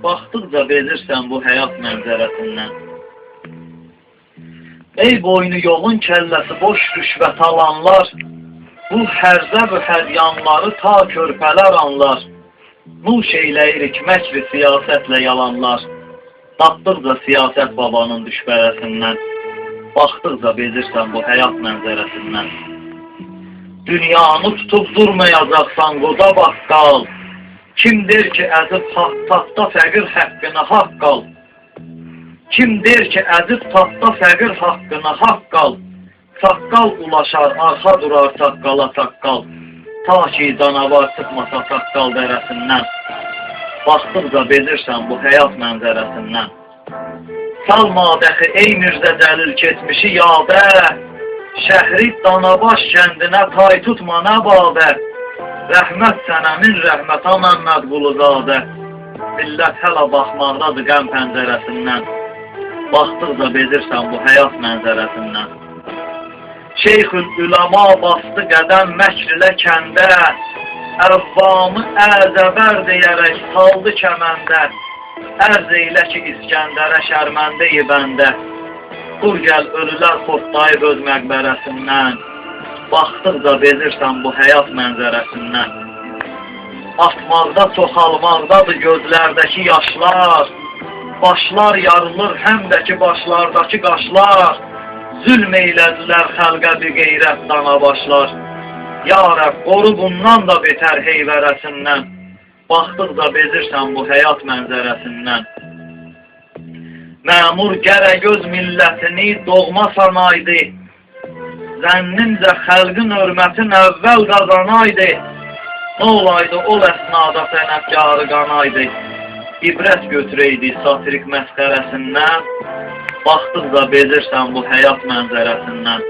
Baxdıqca bezirsən bu həyat mənzərəsindən. Ey boynu yoğun kəlləsi boş rüşvət alanlar, bu hərzə və hədyanları ta körpələr anlar. Nuş eyləyirik məkri siyasətlə yalanlar. Tapdıqca siyasət babanın düşbərəsindən. Baxdıqca bezirsən bu həyat mənzərəsindən. Dünyanı tutub durmayacaqsan qoca baqqal. Kim der ki əzib tapda fəqir haqqını haqq al. Kim der ki əzib tapda fəqir haqqını haqq al. Saqqal ulaşar, arxa durar saqqala saqqal. Ta ki canavar çıxmasa saqqal dərəsindən. Baxdıqca bezirsən bu həyat mənzərəsindən. Salma dəxi ey Mirzə Cəlil keçmişi yadə. Şəhri Danabaş kəndinə tay tutma nə badə. Rəhmət sənə min rəhmətə Məmməd Quluzadə. Millət hələ baxmaqdadır qəm pəncərəsindən. Baxdıqca bezirsən bu həyat mənzərəsindən. Şeyxül Üləma bastı qədəm məkrilə kəndə. Əvvamı əzəbər deyərək saldı kəməndə. Ərz eylə ki İskəndərə şərməndə-i bəndə. Dur gəl ölülər xortlayıb öz məqbərəsindən. Baxdıqca bezirsən bu həyat mənzərəsindən. Atmaqda çoxalmaqdadır gözlərdəki yaşlar. Başlar yarılır həm də ki başlardakı qaşlar. Zülm eylədilər xəlqə bir qeyrət danabaşlar. Ya Rəbb, qoru bundan da betər heyvərəsindən. Baxdıqca bezirsən bu həyat mənzərəsindən. Məmur gərək öz millətini doğma sanaydı. Zənnimcə xəlqin hörmətin əvvəl qazanaydı. Nə olaydı ol əsnada sənətkarı qanaydı. İbrət götürəydi satirik məsxərəsindən. Baxdıqca bezirsən bu həyat mənzərəsindən.